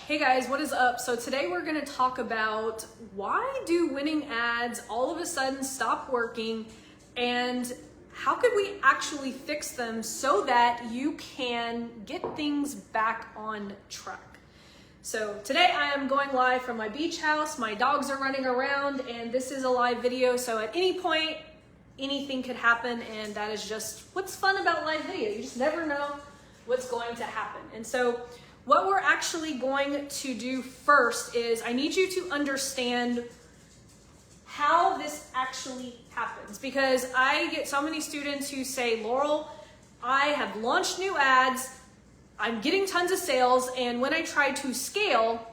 Hey guys, what is up? So today we're going to talk about why do winning ads all of a sudden stop working and how could we actually fix them so that you can get things back on track. So today I am going live from my beach house. My dogs are running around and this is a live video. So at any point, anything could happen, and that is just what's fun about live video. You just never know what's going to happen. And so what we're actually going to do first is I need you to understand how this actually happens, because I get so many students who say, Laurel, I have launched new ads, I'm getting tons of sales, and when I try to scale,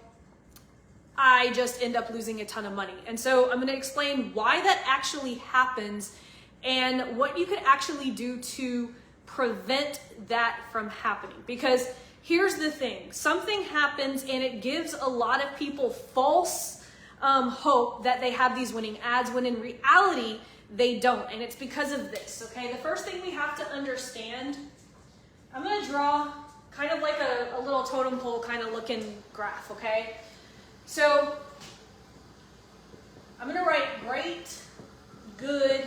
I just end up losing a ton of money. And so I'm going to explain why that actually happens and what you could actually do to prevent that from happening. Because here's the thing, something happens and it gives a lot of people false hope that they have these winning ads when in reality they don't, and it's because of this, okay? The first thing we have to understand, I'm gonna draw kind of like a little totem pole kind of looking graph, okay? So I'm gonna write great, good,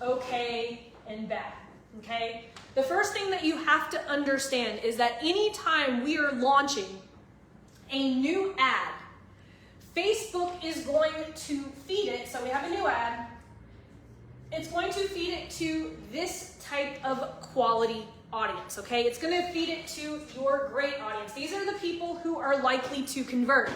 okay, and bad, okay? The first thing that you have to understand is that anytime we are launching a new ad, Facebook is going to feed it, so we have a new ad, it's going to feed it to this type of quality audience, okay? It's gonna feed it to your great audience. These are the people who are likely to convert.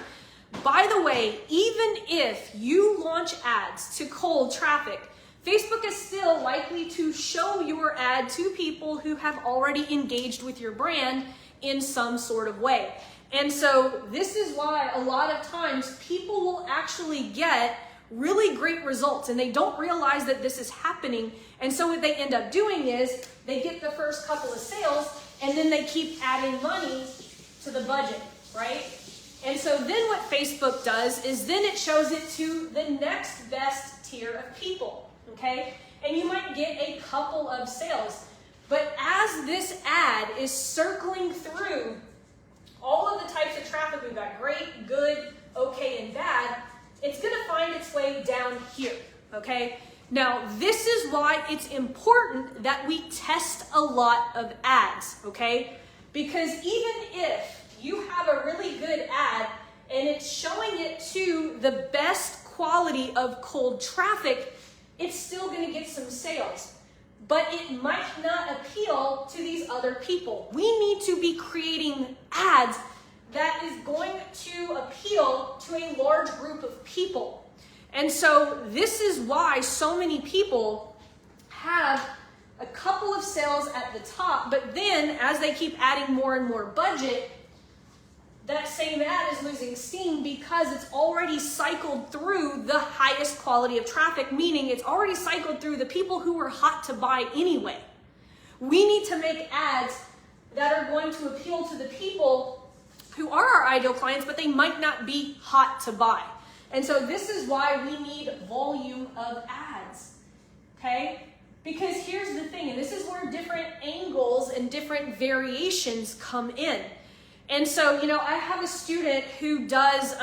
By the way, even if you launch ads to cold traffic, Facebook is still likely to show your ad to people who have already engaged with your brand in some sort of way. And so this is why a lot of times people will actually get really great results and they don't realize that this is happening. And so what they end up doing is they get the first couple of sales and then they keep adding money to the budget, right? And so then what Facebook does is then it shows it to the next best tier of people. Okay, and you might get a couple of sales, but as this ad is circling through all of the types of traffic we've got, great, good, okay, and bad, it's going to find its way down here, okay? Now, this is why it's important that we test a lot of ads, okay? Because even if you have a really good ad and it's showing it to the best quality of cold traffic, it's still going to get some sales, but it might not appeal to these other people. We need to be creating ads that is going to appeal to a large group of people. And so this is why so many people have a couple of sales at the top, but then as they keep adding more and more budget, that same ad is losing steam because it's already cycled through the highest quality of traffic, meaning it's already cycled through the people who are hot to buy anyway. We need to make ads that are going to appeal to the people who are our ideal clients, but they might not be hot to buy. And so this is why we need volume of ads, okay? Because here's the thing, and this is where different angles and different variations come in. And so, you know, I have a student who does,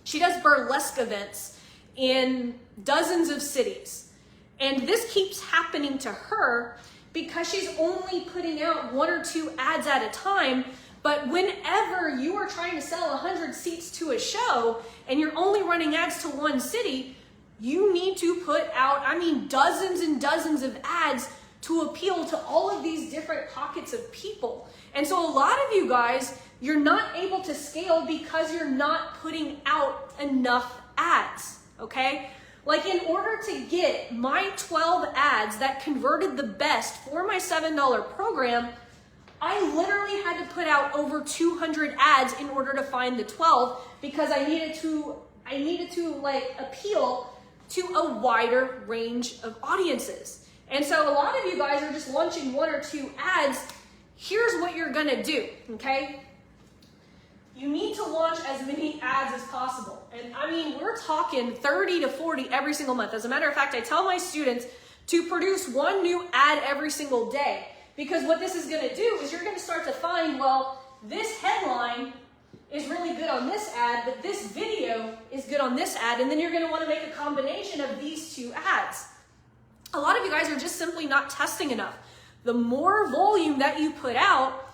she does burlesque events in dozens of cities. And this keeps happening to her because she's only putting out 1 or 2 ads at a time. But whenever you are trying to sell 100 seats to a show and you're only running ads to one city, you need to put out, dozens and dozens of ads to appeal to all of these different pockets of people. And so a lot of you guys, you're not able to scale because you're not putting out enough ads, okay? Like in order to get my 12 ads that converted the best for my $7 program, I literally had to put out over 200 ads in order to find the 12 because I needed to like appeal to a wider range of audiences. And so a lot of you guys are just launching 1 or 2 ads. Here's what you're gonna do, okay? You need to launch as many ads as possible. And we're talking 30 to 40 every single month. As a matter of fact, I tell my students to produce 1 new ad every single day. Because what this is gonna do is you're gonna start to find, well, this headline is really good on this ad, but this video is good on this ad, and then you're gonna wanna make a combination of these two ads. A lot of you guys are just simply not testing enough. The more volume that you put out,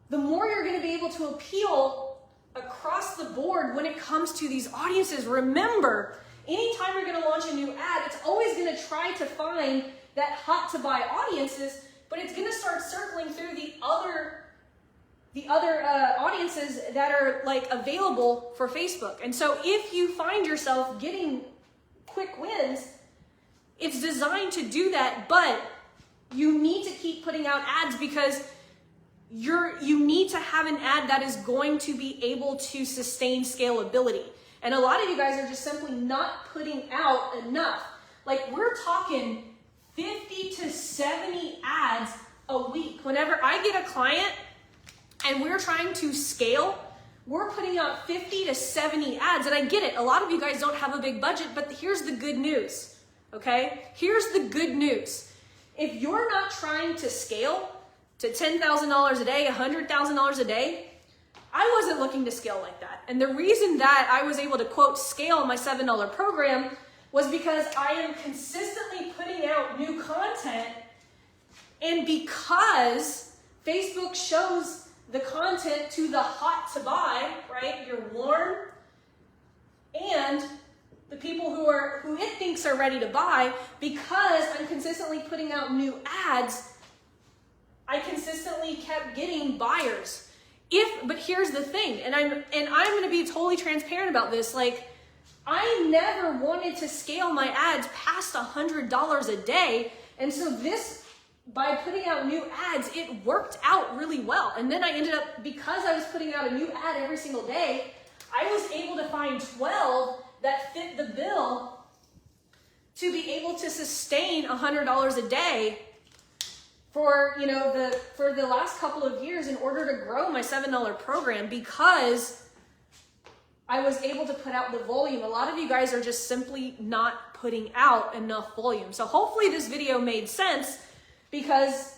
the more you're gonna be able to appeal across the board when it comes to these audiences. Remember, anytime you're gonna launch a new ad, it's always gonna try to find that hot to buy audiences, but it's gonna start circling through the other audiences that are like available for Facebook. And so if you find yourself getting quick wins, it's designed to do that, but you need to keep putting out ads because you need to have an ad that is going to be able to sustain scalability. And a lot of you guys are just simply not putting out enough. Like, we're talking 50 to 70 ads a week. Whenever I get a client and we're trying to scale, we're putting out 50 to 70 ads. And I get it, a lot of you guys don't have a big budget, but here's the good news, okay? Here's the good news. If you're not trying to scale to $10,000 a day, $100,000 a day, I wasn't looking to scale like that. And the reason that I was able to, quote, scale my $7 program was because I am consistently putting out new content, and because Facebook shows the content to the hot to buy, right? You're warm, and the people who it thinks are ready to buy, because I'm consistently putting out new ads, I consistently kept getting buyers. But here's the thing, and I'm going to be totally transparent about this. Like, I never wanted to scale my ads past $100 a day, and so by putting out new ads, it worked out really well. And then I ended up, because I was putting out a new ad every single day, I was able to find 12 that fit the bill to be able to sustain $100 a day for the last couple of years in order to grow my $7 program, because I was able to put out the volume. A lot of you guys are just simply not putting out enough volume. So hopefully this video made sense, because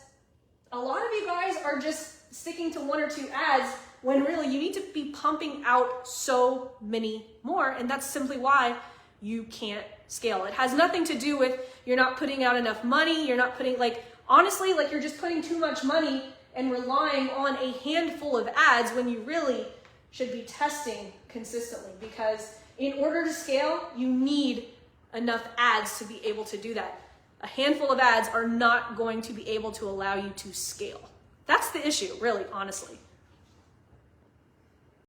a lot of you guys are just sticking to 1 or 2 ads when really you need to be pumping out so many more, and that's simply why you can't scale. It has nothing to do with you're not putting out enough money, you're not putting, honestly, you're just putting too much money and relying on a handful of ads when you really should be testing consistently, because in order to scale, you need enough ads to be able to do that. A handful of ads are not going to be able to allow you to scale. That's the issue, really, honestly.